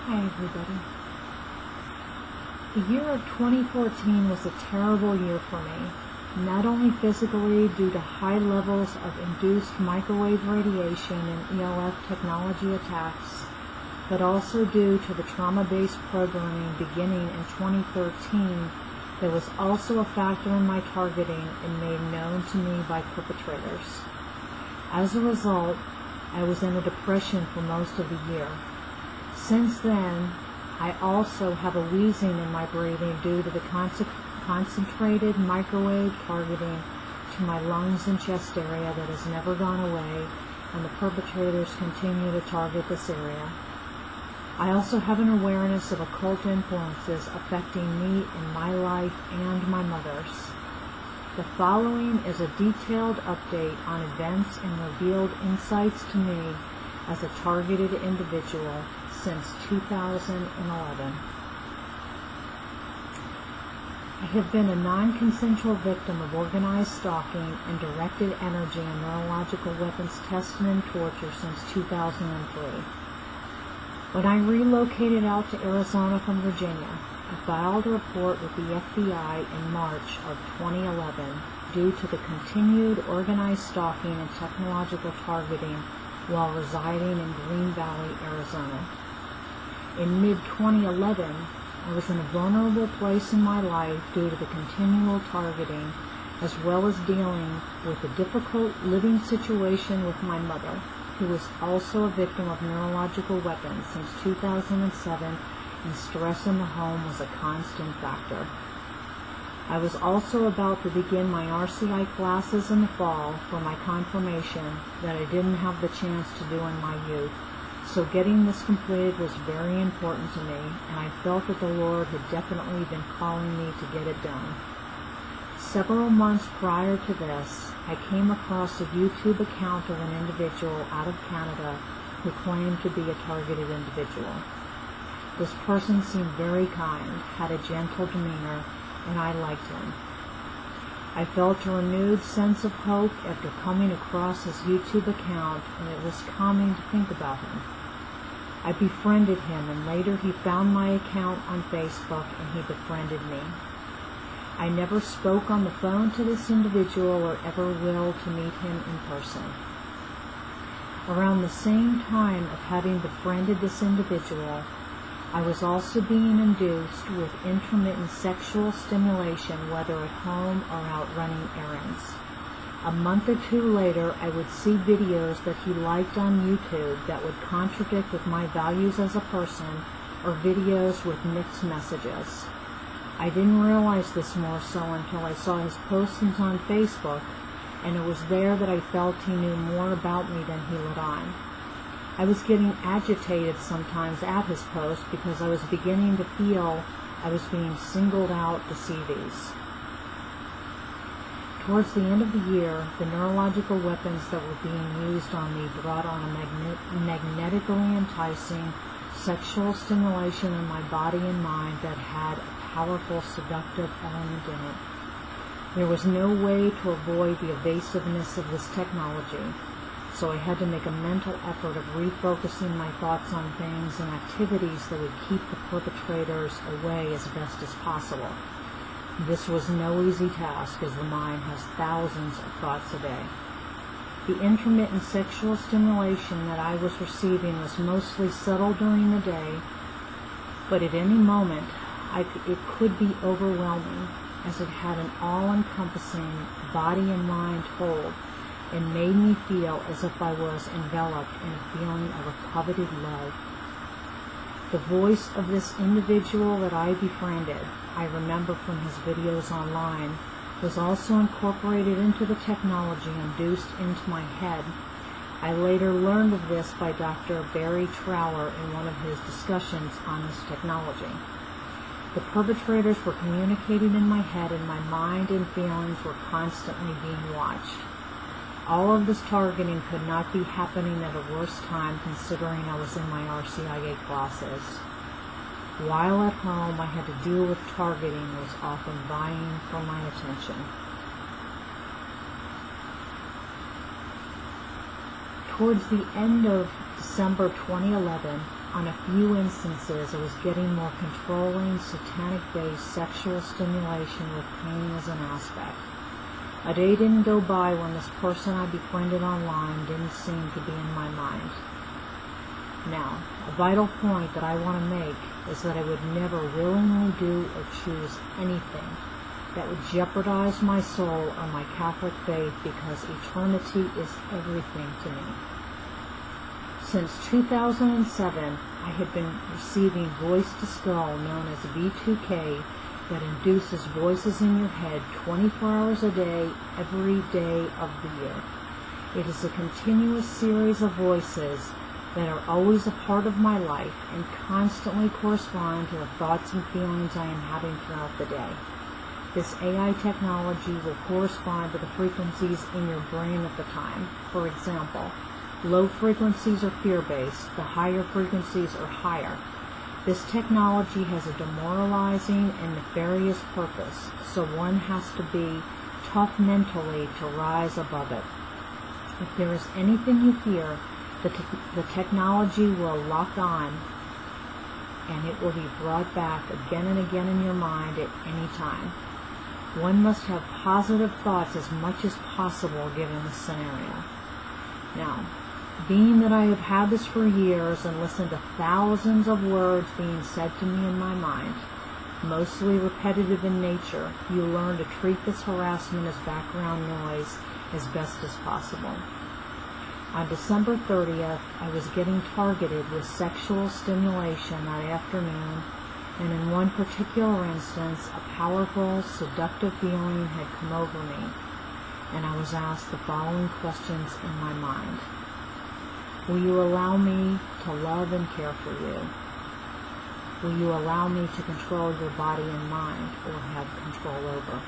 Hi everybody. The year of 2014 was a terrible year for me, not only physically due to high levels of induced microwave radiation and ELF technology attacks, but also due to the trauma-based programming beginning in 2013 that was also a factor in my targeting and made known to me by perpetrators. As a result, I was in a depression for most of the year. Since then, I also have a wheezing in my breathing due to the concentrated microwave targeting to my lungs and chest area that has never gone away, and the perpetrators continue to target this area. I also have an awareness of occult influences affecting me in my life and my mother's. The following is a detailed update on events and revealed insights to me as a targeted individual since 2011. I have been a non-consensual victim of organized stalking and directed energy and neurological weapons testing and torture since 2003. When I relocated out to Arizona from Virginia, I filed a report with the FBI in March of 2011 due to the continued organized stalking and technological targeting while residing in Green Valley, Arizona. In mid-2011, I was in a vulnerable place in my life due to the continual targeting, as well as dealing with a difficult living situation with my mother, who was also a victim of neurological weapons since 2007, and stress in the home was a constant factor. I was also about to begin my RCI classes in the fall for my confirmation that I didn't have the chance to do in my youth. So getting this completed was very important to me, and I felt that the Lord had definitely been calling me to get it done. Several months prior to this, I came across a YouTube account of an individual out of Canada who claimed to be a targeted individual. This person seemed very kind, had a gentle demeanor, and I liked him. I felt a renewed sense of hope after coming across his YouTube account, and it was calming to think about him. I befriended him, and later he found my account on Facebook and he befriended me. I never spoke on the phone to this individual or ever will to meet him in person. Around the same time of having befriended this individual, I was also being induced with intermittent sexual stimulation, whether at home or out running errands. A month or two later, I would see videos that he liked on YouTube that would contradict with my values as a person, or videos with mixed messages. I didn't realize this more so until I saw his postings on Facebook, and it was there that I felt he knew more about me than he let on. I was getting agitated sometimes at his posts because I was beginning to feel I was being singled out to see these. Towards the end of the year, the neurological weapons that were being used on me brought on a magnetically enticing sexual stimulation in my body and mind that had a powerful seductive element in it. There was no way to avoid the evasiveness of this technology, so I had to make a mental effort of refocusing my thoughts on things and activities that would keep the perpetrators away as best as possible. This was no easy task, as the mind has thousands of thoughts a day. The intermittent sexual stimulation that I was receiving was mostly subtle during the day, but at any moment it could be overwhelming, as it had an all-encompassing body and mind hold, and made me feel as if I was enveloped in a feeling of a coveted love. The voice of this individual that I befriended, I remember from his videos online, was also incorporated into the technology induced into my head. I later learned of this by Dr. Barry Trower in one of his discussions on this technology. The perpetrators were communicating in my head, and my mind and feelings were constantly being watched. All of this targeting could not be happening at a worse time, considering I was in my RCIA classes. While at home, I had to deal with targeting that was often vying for my attention. Towards the end of December 2011, on a few instances I was getting more controlling, satanic-based sexual stimulation with pain as an aspect. A day didn't go by when this person I befriended online didn't seem to be in my mind. Now, a vital point that I want to make is that I would never willingly do or choose anything that would jeopardize my soul or my Catholic faith, because eternity is everything to me. Since 2007, I had been receiving voice-to-skull known as V2K that induces voices in your head 24 hours a day, every day of the year. It is a continuous series of voices that are always a part of my life and constantly correspond to the thoughts and feelings I am having throughout the day. This AI technology will correspond to the frequencies in your brain at the time. For example, low frequencies are fear-based, the higher frequencies are higher. This technology has a demoralizing and nefarious purpose, so one has to be tough mentally to rise above it. If there is anything you fear, the technology will lock on, and it will be brought back again and again in your mind at any time. One must have positive thoughts as much as possible given the scenario. Now, being that I have had this for years and listened to thousands of words being said to me in my mind, mostly repetitive in nature, you learn to treat this harassment as background noise as best as possible. On December 30th, I was getting targeted with sexual stimulation that afternoon, and in one particular instance, a powerful, seductive feeling had come over me, and I was asked the following questions in my mind. Will you allow me to love and care for you? Will you allow me to control your body and mind, or have control over?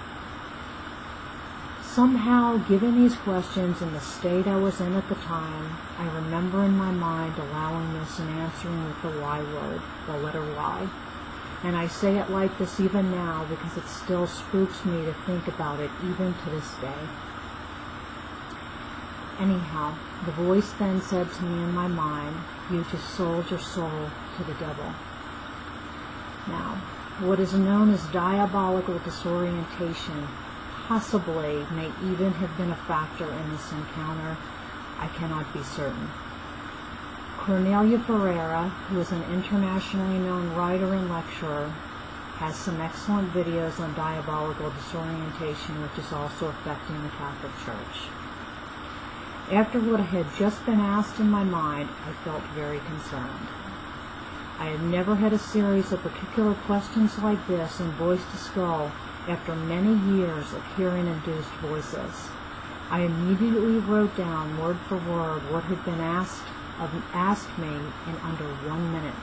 Somehow, given these questions and the state I was in at the time, I remember in my mind allowing this and answering with the Y word, the letter Y. And I say it like this even now because it still spooks me to think about it even to this day. Anyhow, the voice then said to me in my mind, you just sold your soul to the devil. Now, what is known as diabolical disorientation possibly may even have been a factor in this encounter. I cannot be certain. Cornelia Ferreira, who is an internationally known writer and lecturer, has some excellent videos on diabolical disorientation, which is also affecting the Catholic Church. After what I had just been asked in my mind, I felt very concerned. I had never had a series of particular questions like this in Voice to Skull after many years of hearing induced voices. I immediately wrote down word for word what had been asked me in under 1 minute.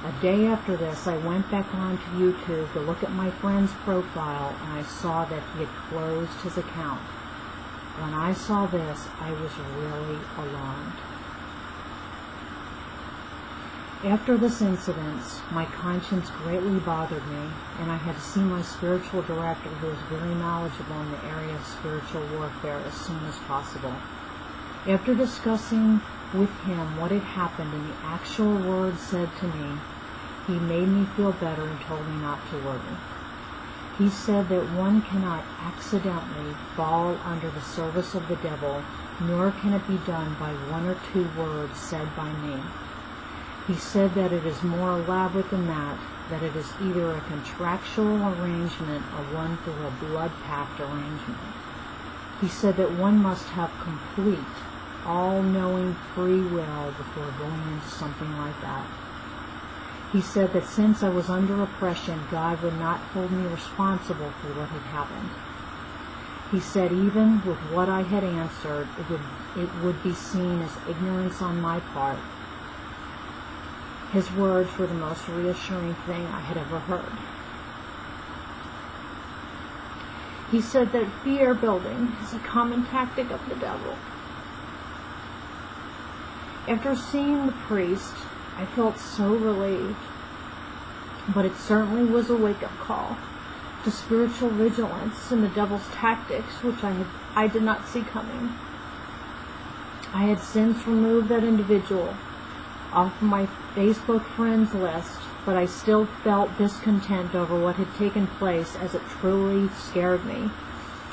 A day after this, I went back onto YouTube to look at my friend's profile, and I saw that he had closed his account. When I saw this, I was really alarmed. After this incident, my conscience greatly bothered me, and I had to see my spiritual director, who is very knowledgeable in the area of spiritual warfare, as soon as possible. After discussing with him what had happened and the actual words said to me, he made me feel better and told me not to worry. He said that one cannot accidentally fall under the service of the devil, nor can it be done by 1 or 2 words said by me. He said that it is more elaborate than that it is either a contractual arrangement or one through a blood pact arrangement. He said that one must have complete, all-knowing free will before going into something like that. He said that since I was under oppression, God would not hold me responsible for what had happened. He said even with what I had answered, it would be seen as ignorance on my part. His words were the most reassuring thing I had ever heard. He said that fear building is a common tactic of the devil. After seeing the priest, I felt so relieved, but it certainly was a wake-up call to spiritual vigilance and the devil's tactics, which I did not see coming. I had since removed that individual off my Facebook friends list, but I still felt discontent over what had taken place, as it truly scared me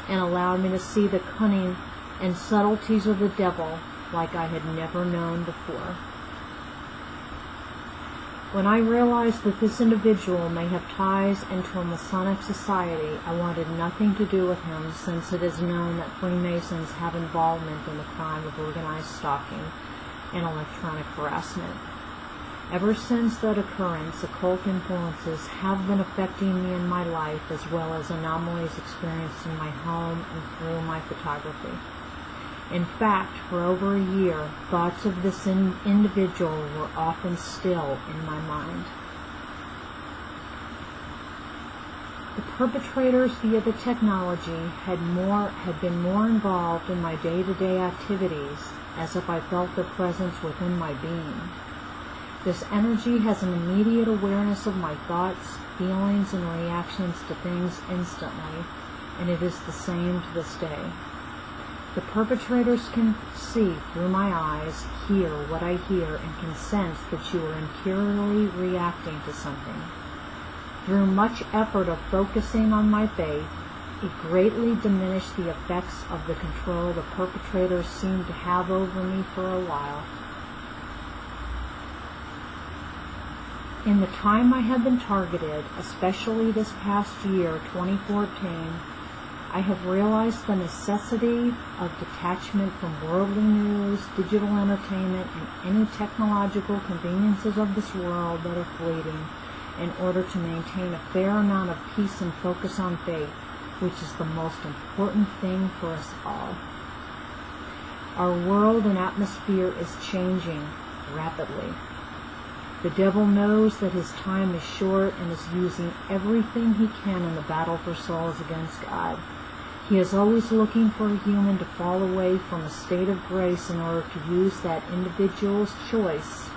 and allowed me to see the cunning and subtleties of the devil like I had never known before. When I realized that this individual may have ties into a Masonic society, I wanted nothing to do with him, since it is known that Freemasons have involvement in the crime of organized stalking and electronic harassment. Ever since that occurrence, occult influences have been affecting me in my life, as well as anomalies experienced in my home and through my photography. In fact, for over a year, thoughts of this individual were often still in my mind. The perpetrators via the technology had been more involved in my day-to-day activities, as if I felt their presence within my being. This energy has an immediate awareness of my thoughts, feelings, and reactions to things instantly, and it is the same to this day. The perpetrators can see through my eyes, hear what I hear, and can sense that you are interiorly reacting to something. Through much effort of focusing on my faith, it greatly diminished the effects of the control the perpetrators seemed to have over me for a while. In the time I have been targeted, especially this past year, 2014, I have realized the necessity of detachment from worldly news, digital entertainment, and any technological conveniences of this world that are fleeting, in order to maintain a fair amount of peace and focus on faith, which is the most important thing for us all. Our world and atmosphere is changing rapidly. The devil knows that his time is short and is using everything he can in the battle for souls against God. He is always looking for a human to fall away from a state of grace in order to use that individual's choice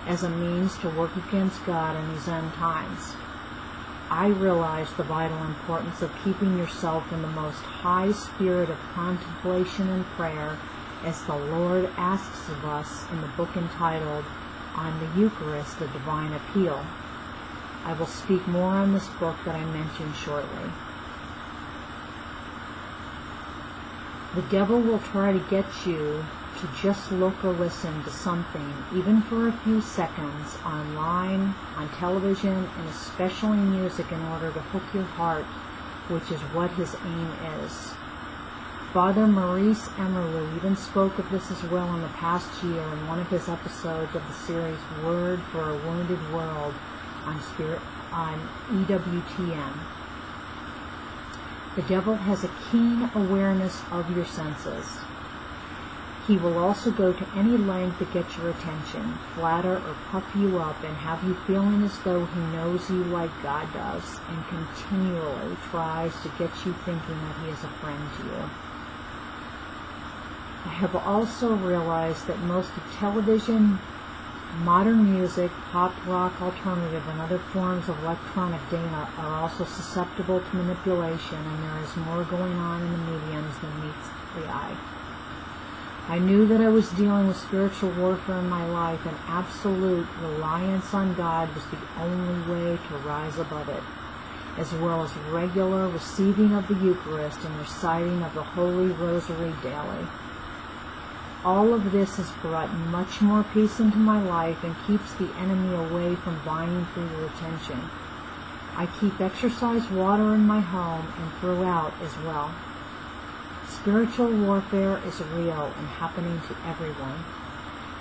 as a means to work against God in these end times. I realize the vital importance of keeping yourself in the most high spirit of contemplation and prayer, as the Lord asks of us in the book entitled On the Eucharist, a Divine Appeal. I will speak more on this book that I mentioned shortly. The devil will try to get you to just look or listen to something, even for a few seconds, online, on television, and especially music, in order to hook your heart, which is what his aim is. Father Maurice Emerlu even spoke of this as well in the past year in one of his episodes of the series Word for a Wounded World on EWTN. The devil has a keen awareness of your senses. He will also go to any length to get your attention, flatter or puff you up, and have you feeling as though he knows you like God does, and continually tries to get you thinking that he is a friend to you. I have also realized that most of television, modern music, pop rock, alternative, and other forms of electronic data are also susceptible to manipulation, and there is more going on in the mediums than meets the eye. I knew that I was dealing with spiritual warfare in my life, and absolute reliance on God was the only way to rise above it, as well as regular receiving of the Eucharist and reciting of the Holy Rosary daily. All of this has brought much more peace into my life and keeps the enemy away from vying for your attention. I keep exercise water in my home and throughout as well. Spiritual warfare is real and happening to everyone.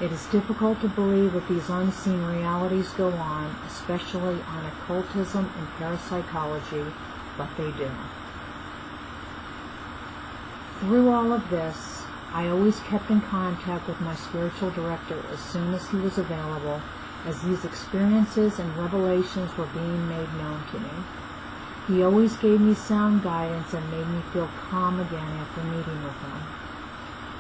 It is difficult to believe that these unseen realities go on, especially on occultism and parapsychology, but they do. Through all of this, I always kept in contact with my spiritual director as soon as he was available, as these experiences and revelations were being made known to me. He always gave me sound guidance and made me feel calm again after meeting with him.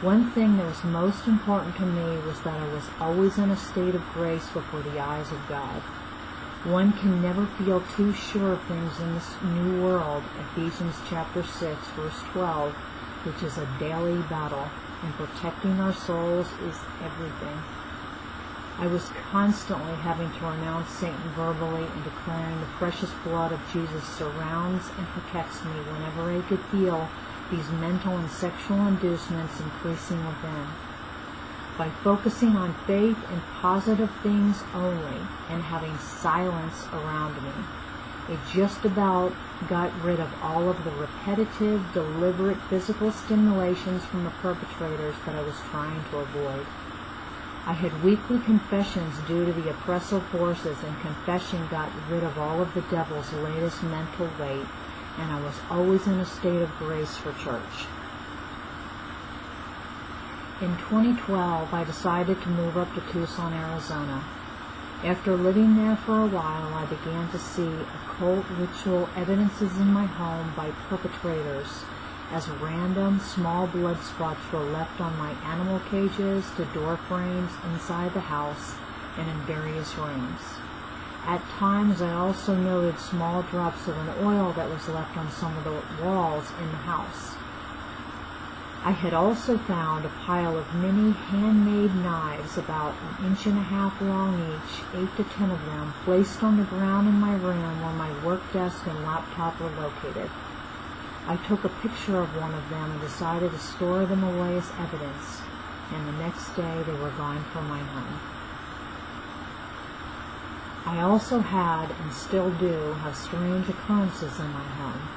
One thing that was most important to me was that I was always in a state of grace before the eyes of God. One can never feel too sure of things in this new world, Ephesians chapter 6, verse 12, which is a daily battle, and protecting our souls is everything. I was constantly having to renounce Satan verbally and declaring the precious blood of Jesus surrounds and protects me whenever I could feel these mental and sexual inducements increasing within. By focusing on faith and positive things only and having silence around me, it just about got rid of all of the repetitive, deliberate physical stimulations from the perpetrators that I was trying to avoid. I had weekly confessions due to the oppressive forces, and confession got rid of all of the devil's latest mental weight, and I was always in a state of grace for church. In 2012, I decided to move up to Tucson, Arizona. After living there for a while, I began to see occult ritual evidences in my home by perpetrators, as random small blood spots were left on my animal cages to door frames inside the house and in various rooms. At times, I also noted small drops of an oil that was left on some of the walls in the house. I had also found a pile of mini handmade knives about 1.5 inches long each, 8 to 10 of them, placed on the ground in my room where my work desk and laptop were located. I took a picture of one of them and decided to store them away as evidence, and the next day they were gone from my home. I also had, and still do, have strange occurrences in my home.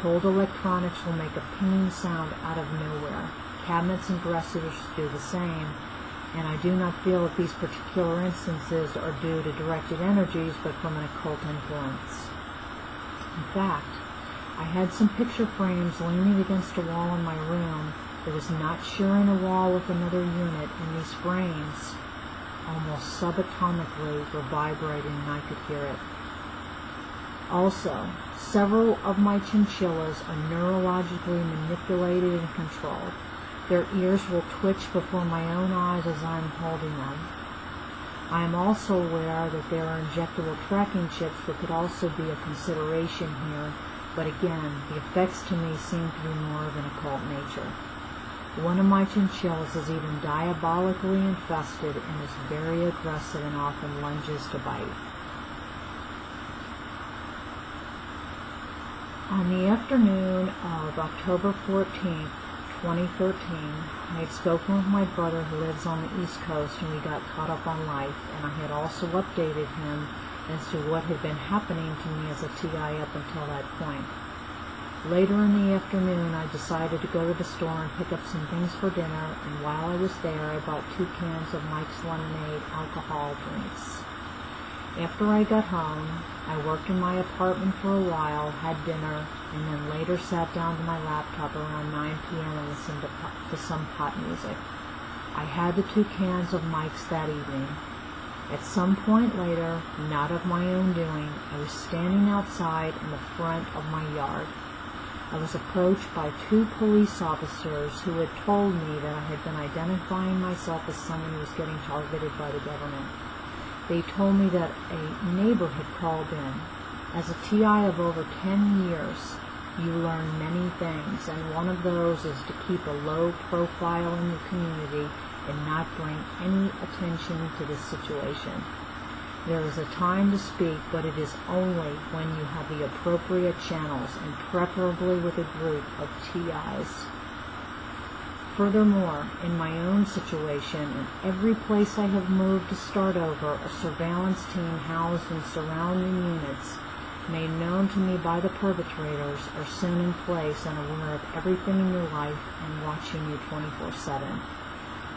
Cold electronics will make a pinging sound out of nowhere. Cabinets and dressers do the same, and I do not feel that these particular instances are due to directed energies, but from an occult influence. In fact, I had some picture frames leaning against a wall in my room that was not sharing a wall with another unit, and these frames, almost subatomically, were vibrating, and I could hear it. Also, several of my chinchillas are neurologically manipulated and controlled. Their ears will twitch before my own eyes as I am holding them. I am also aware that there are injectable tracking chips that could also be a consideration here, but again, the effects to me seem to be more of an occult nature. One of my chinchillas is even diabolically infested and is very aggressive and often lunges to bite. On the afternoon of October 14th, 2013, I had spoken with my brother who lives on the East Coast, and we got caught up on life, and I had also updated him as to what had been happening to me as a TI up until that point. Later in the afternoon, I decided to go to the store and pick up some things for dinner, and while I was there, I bought 2 cans of Mike's Lemonade alcohol drinks. After I got home, I worked in my apartment for a while, had dinner, and then later sat down to my laptop around 9 p.m. and listened to some pop music. I had the 2 cans of Mike's that evening. At some point later, not of my own doing, I was standing outside in the front of my yard. I was approached by 2 police officers who had told me that I had been identifying myself as someone who was getting targeted by the government. They told me that a neighbor had called in. As a TI of over 10 years, you learn many things, and one of those is to keep a low profile in the community and not bring any attention to this situation. There is a time to speak, but it is only when you have the appropriate channels, and preferably with a group of TIs. Furthermore, in my own situation, in every place I have moved to start over, a surveillance team housed in surrounding units, made known to me by the perpetrators, are soon in place and aware of everything in your life and watching you 24/7.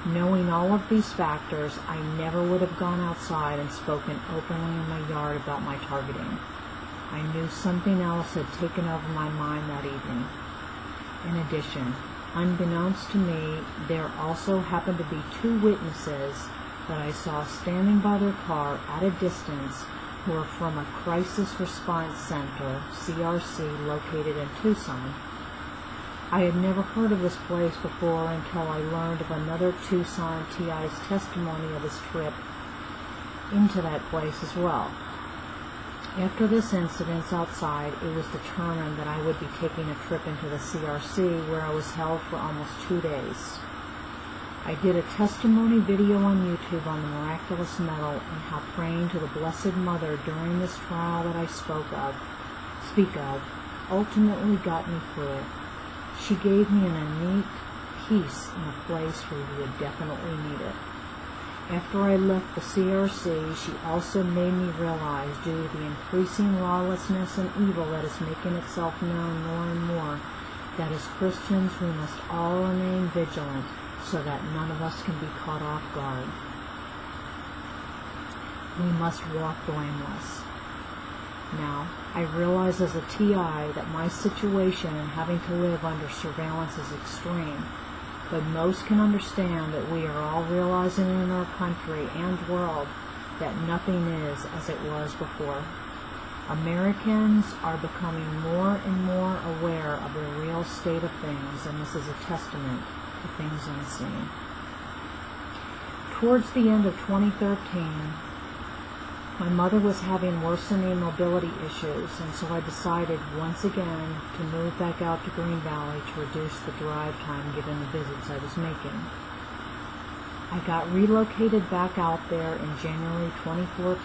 Knowing all of these factors, I never would have gone outside and spoken openly in my yard about my targeting. I knew something else had taken over my mind that evening. In addition, unbeknownst to me, there also happened to be 2 witnesses that I saw standing by their car at a distance who were from a Crisis Response Center, CRC, located in Tucson. I had never heard of this place before until I learned of another Tucson TI's testimony of his trip into that place as well. After this incident outside, it was determined that I would be taking a trip into the CRC, where I was held for almost 2 days. I did a testimony video on YouTube on the miraculous metal and how praying to the Blessed Mother during this trial that I speak of, ultimately got me through it. She gave me an innate peace in a place where you would definitely need it. After I left the CRC, she also made me realize, due to the increasing lawlessness and evil that is making itself known more and more, that as Christians we must all remain vigilant so that none of us can be caught off guard. We must walk blameless. Now, I realize as a TI that my situation and having to live under surveillance is extreme, but most can understand that we are all realizing in our country and world that nothing is as it was before. Americans are becoming more and more aware of the real state of things, and this is a testament to things unseen. Towards the end of 2013, my mother was having worsening mobility issues, and so I decided once again to move back out to Green Valley to reduce the drive time given the visits I was making. I got relocated back out there in January 2014,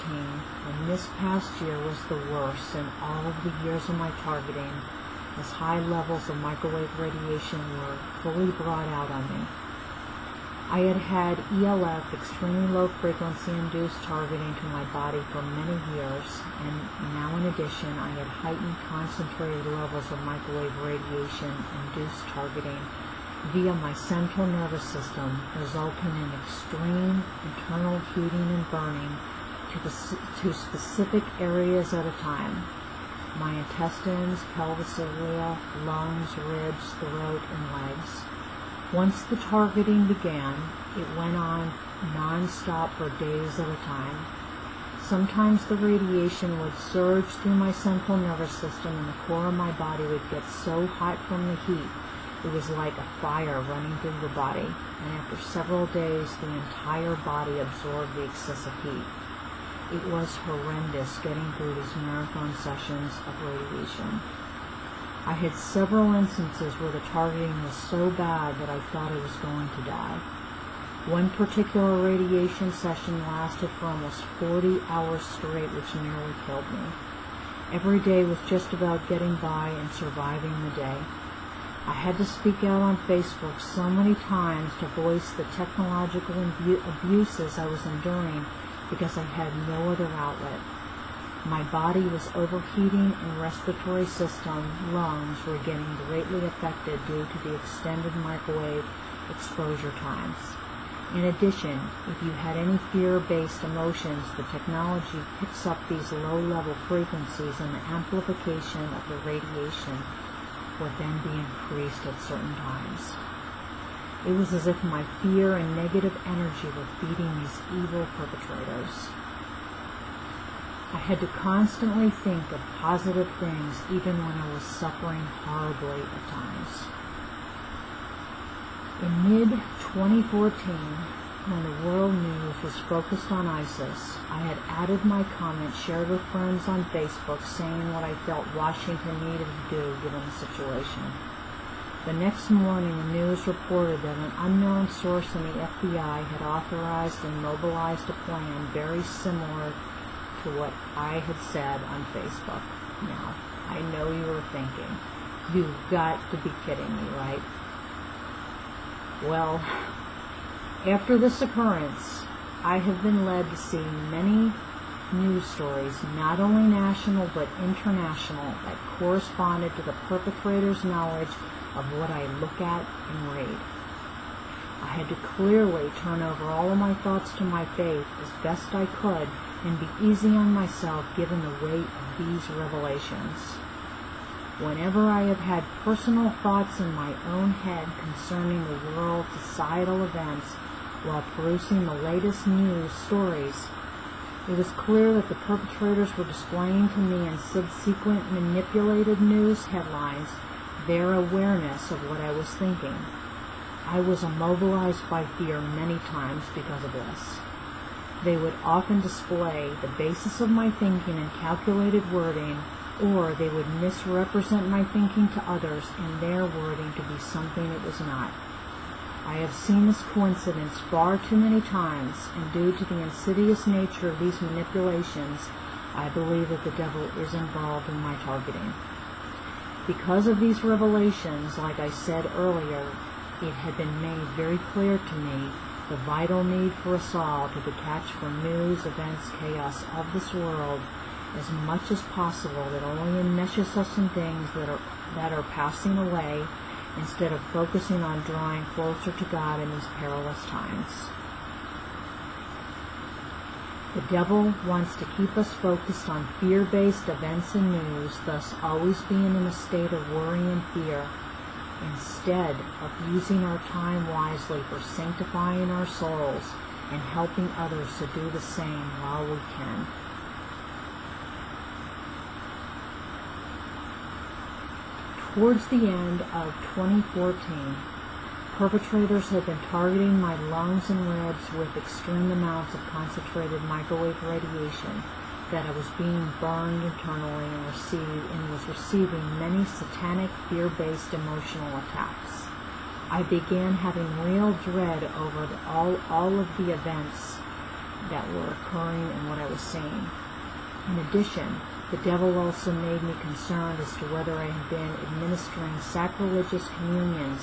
and this past year was the worst in all of the years of my targeting, as high levels of microwave radiation were fully brought out on me. I had had ELF, extremely low frequency induced targeting to my body for many years, and now in addition I had heightened concentrated levels of microwave radiation induced targeting via my central nervous system, resulting in extreme internal heating and burning to specific areas at a time. My intestines, pelvis area, lungs, ribs, throat, and legs. Once the targeting began, it went on non-stop for days at a time. Sometimes the radiation would surge through my central nervous system and the core of my body would get so hot from the heat. It was like a fire running through the body, and after several days the entire body absorbed the excessive heat. It was horrendous getting through these marathon sessions of radiation. I had several instances where the targeting was so bad that I thought I was going to die. One particular radiation session lasted for almost 40 hours straight, which nearly killed me. Every day was just about getting by and surviving the day. I had to speak out on Facebook so many times to voice the technological abuses I was enduring because I had no other outlet. My body was overheating and respiratory system, lungs were getting greatly affected due to the extended microwave exposure times. In addition, if you had any fear-based emotions, the technology picks up these low-level frequencies and the amplification of the radiation would then be increased at certain times. It was as if my fear and negative energy were feeding these evil perpetrators. I had to constantly think of positive things even when I was suffering horribly at times. In mid-2014, when the world news was focused on ISIS, I had added my comment shared with friends on Facebook saying what I felt Washington needed to do given the situation. The next morning, the news reported that an unknown source in the FBI had authorized and mobilized a plan very similar to what I had said on Facebook. Now, I know you were thinking, you've got to be kidding me, right? Well, after this occurrence, I have been led to see many news stories, not only national but international, that corresponded to the perpetrator's knowledge of what I look at and read. I had to clearly turn over all of my thoughts to my faith as best I could and be easy on myself given the weight of these revelations. Whenever I have had personal thoughts in my own head concerning the world's societal events while perusing the latest news stories, it was clear that the perpetrators were displaying to me in subsequent manipulated news headlines their awareness of what I was thinking. I was immobilized by fear many times because of this. They would often display the basis of my thinking in calculated wording, or they would misrepresent my thinking to others in their wording to be something it was not. I have seen this coincidence far too many times, and due to the insidious nature of these manipulations, I believe that the devil is involved in my targeting. Because of these revelations, like I said earlier, it had been made very clear to me the vital need for us all to detach from news, events, chaos of this world as much as possible, that only enmeshes us in things that are passing away, instead of focusing on drawing closer to God in these perilous times. The devil wants to keep us focused on fear-based events and news, thus always being in a state of worry and fear, instead of using our time wisely for sanctifying our souls and helping others to do the same while we can. Towards the end of 2014, perpetrators had been targeting my lungs and ribs with extreme amounts of concentrated microwave radiation, that I was being burned internally and was receiving many satanic, fear-based emotional attacks. I began having real dread over all of the events that were occurring and what I was seeing. In addition, the devil also made me concerned as to whether I had been administering sacrilegious communions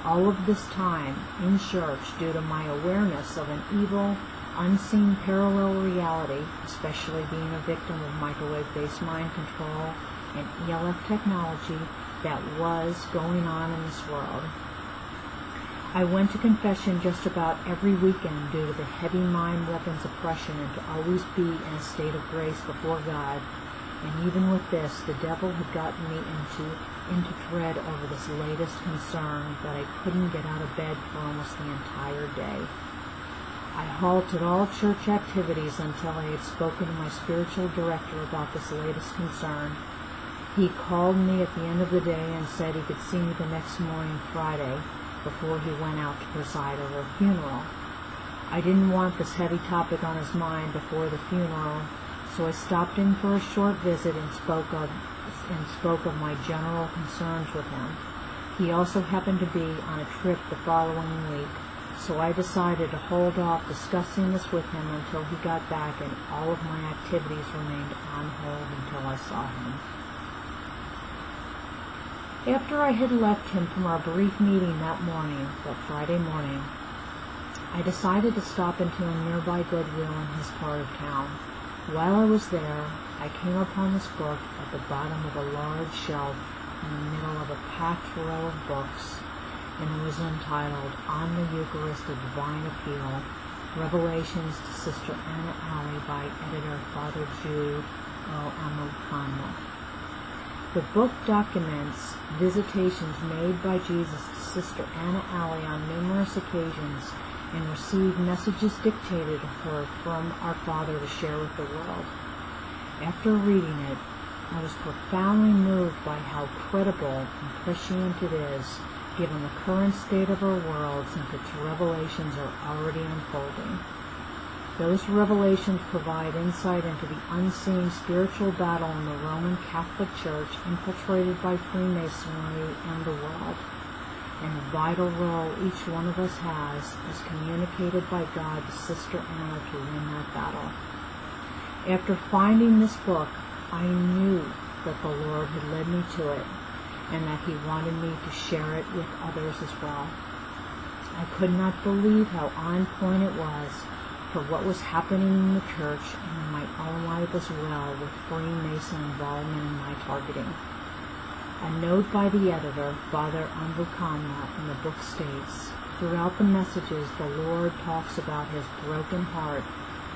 all of this time in church due to my awareness of an evil, unseen parallel reality, especially being a victim of microwave-based mind control and ELF technology that was going on in this world. I went to confession just about every weekend due to the heavy mind weapons oppression, and to always be in a state of grace before God. And even with this, the devil had gotten me into dread over this latest concern that I couldn't get out of bed for almost the entire day. I halted all church activities until I had spoken to my spiritual director about this latest concern. He called me at the end of the day and said he could see me the next morning, Friday, before he went out to preside over a funeral. I didn't want this heavy topic on his mind before the funeral, so I stopped in for a short visit and spoke of my general concerns with him. He also happened to be on a trip the following week, so I decided to hold off discussing this with him until he got back, and all of my activities remained on hold until I saw him. After I had left him from our brief meeting that Friday morning, I decided to stop into a nearby Goodwill in his part of town. While I was there, I came upon this book at the bottom of a large shelf in the middle of a packed row of books, and it was entitled On the Eucharist of Divine Appeal, Revelations to Sister Anna Alley by editor Father Jude O. The book documents visitations made by Jesus to Sister Anna Alley on numerous occasions, and received messages dictated to her from our Father to share with the world. After reading it, I was profoundly moved by how credible and prescient it is, given the current state of our world, since its revelations are already unfolding. Those revelations provide insight into the unseen spiritual battle in the Roman Catholic Church, infiltrated by Freemasonry and the world, and the vital role each one of us has as communicated by God to Sister Anna to win that battle. After finding this book, I knew that the Lord had led me to it, and that He wanted me to share it with others as well. I could not believe how on point it was for what was happening in the church and in my own life as well, with Freemason involvement in my targeting. A note by the editor, Father Ambukama, in the book states, throughout the messages the Lord talks about His broken heart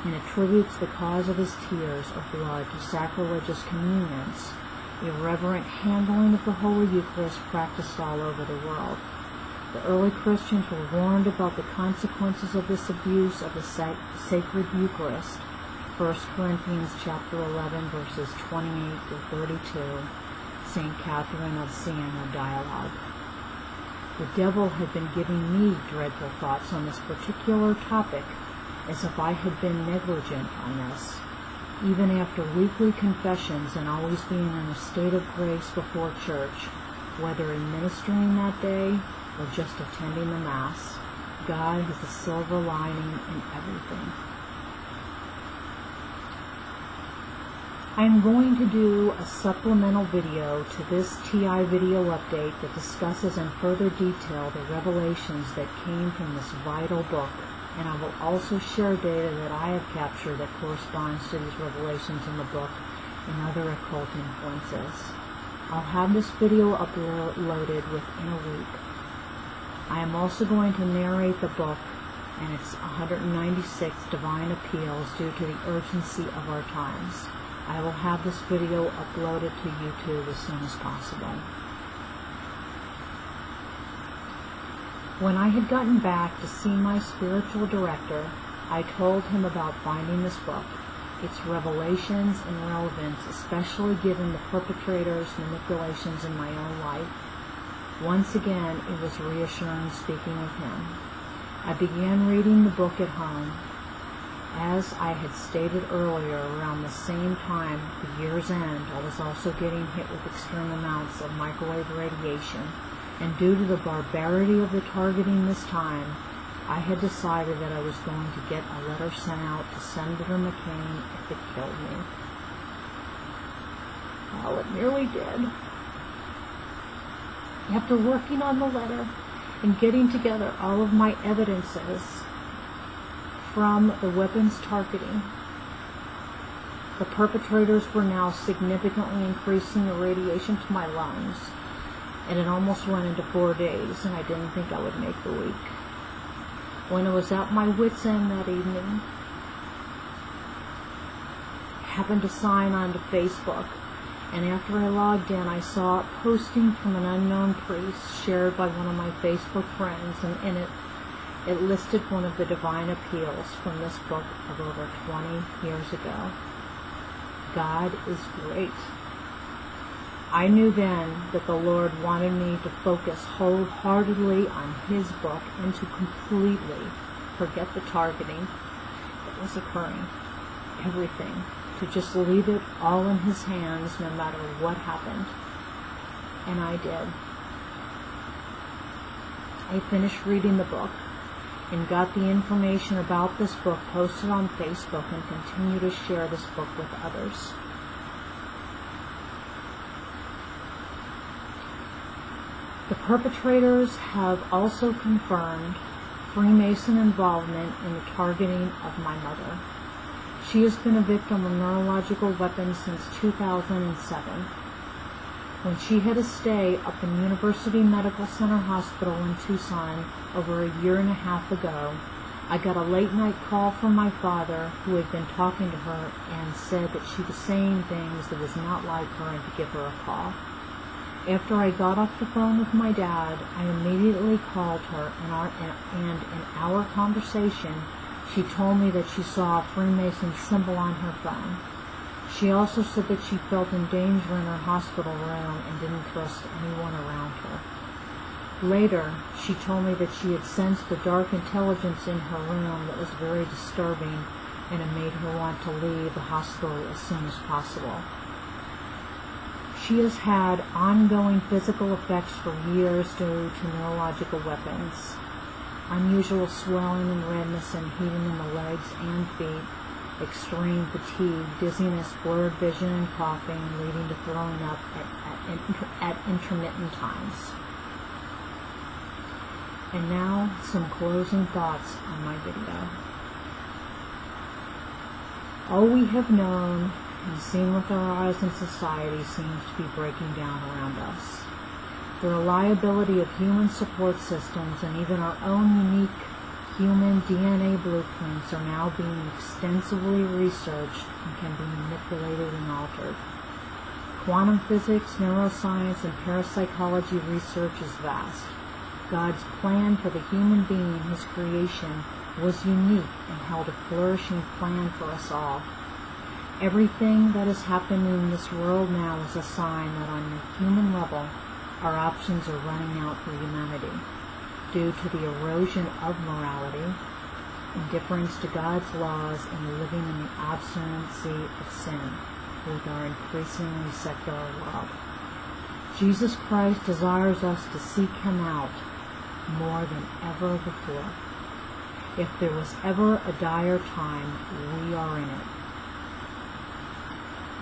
and attributes the cause of His tears of blood to sacrilegious communions, irreverent handling of the Holy Eucharist practiced all over the world. The early Christians were warned about the consequences of this abuse of the sacred Eucharist, 1 Corinthians chapter 11, verses 28 to 32, St. Catherine of Siena dialogue. The devil had been giving me dreadful thoughts on this particular topic, as if I had been negligent on this, even after weekly confessions and always being in a state of grace before church, whether administering that day or just attending the Mass. God has a silver lining in everything. I am going to do a supplemental video to this TI video update that discusses in further detail the revelations that came from this vital book, and I will also share data that I have captured that corresponds to these revelations in the book and other occult influences. I'll have this video uploaded within a week. I am also going to narrate the book and its 196 divine appeals due to the urgency of our times. I will have this video uploaded to YouTube as soon as possible. When I had gotten back to see my spiritual director, I told him about finding this book, its revelations and relevance, especially given the perpetrators' manipulations in my own life. Once again, it was reassuring speaking with him. I began reading the book at home. As I had stated earlier, around the same time, the year's end, I was also getting hit with extreme amounts of microwave radiation, and due to the barbarity of the targeting this time, I had decided that I was going to get a letter sent out to Senator McCain if it killed me. Well, it nearly did. After working on the letter and getting together all of my evidences from the weapons targeting, the perpetrators were now significantly increasing the radiation to my lungs, and it almost went into 4 days, and I didn't think I would make the week. When I was at my wit's end that evening, I happened to sign on to Facebook, and after I logged in, I saw a posting from an unknown priest shared by one of my Facebook friends, and in it, it listed one of the divine appeals from this book of over 20 years ago. God is great. I knew then that the Lord wanted me to focus wholeheartedly on His book and to completely forget the targeting that was occurring. Everything. To just leave it all in His hands no matter what happened. And I did. I finished reading the book and got the information about this book posted on Facebook and continue to share this book with others. The perpetrators have also confirmed Freemason involvement in the targeting of my mother. She has been a victim of neurological weapons since 2007. When she had a stay up in University Medical Center Hospital in Tucson over a year and a half ago, I got a late-night call from my father, who had been talking to her and said that she was saying things that was not like her and to give her a call. After I got off the phone with my dad, I immediately called her, and in our conversation, she told me that she saw a Freemason symbol on her phone. She also said that she felt in danger in her hospital room and didn't trust anyone around her. Later, she told me that she had sensed a dark intelligence in her room that was very disturbing, and it made her want to leave the hospital as soon as possible. She has had ongoing physical effects for years due to neurological weapons. Unusual swelling and redness and heating in the legs and feet, extreme fatigue, dizziness, blurred vision, and coughing, leading to throwing up at intermittent times. And now, some closing thoughts on my video. All we have known and seen with our eyes in society seems to be breaking down around us. The reliability of human support systems and even our own unique human DNA blueprints are now being extensively researched and can be manipulated and altered. Quantum physics, neuroscience, and parapsychology research is vast. God's plan for the human being, His creation, was unique and held a flourishing plan for us all. Everything that is happening in this world now is a sign that on the human level, our options are running out for humanity due to the erosion of morality, indifference to God's laws, and living in the obstinacy of sin with our increasingly secular world. Jesus Christ desires us to seek Him out more than ever before. If there was ever a dire time, we are in it.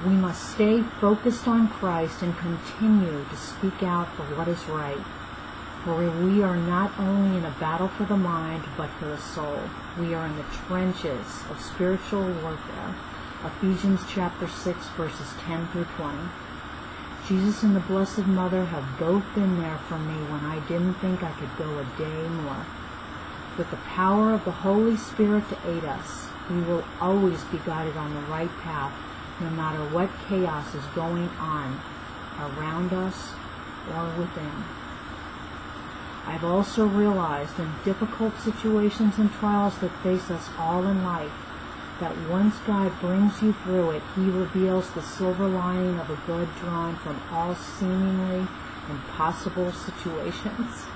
We must stay focused on Christ and continue to speak out for what is right. For we are not only in a battle for the mind, but for the soul. We are in the trenches of spiritual warfare. Ephesians chapter 6, verses 10 through 20. Jesus and the Blessed Mother have both been there for me when I didn't think I could go a day more. With the power of the Holy Spirit to aid us, we will always be guided on the right path, no matter what chaos is going on around us or within. I've also realized in difficult situations and trials that face us all in life, that once God brings you through it, He reveals the silver lining of a good drawn from all seemingly impossible situations.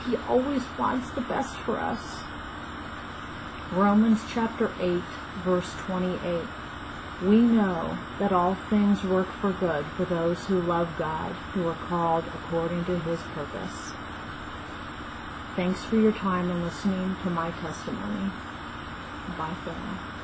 He always wants the best for us. Romans chapter 8, verse 28. We know that all things work for good for those who love God, who are called according to His purpose. Thanks for your time and listening to my testimony. Bye for now.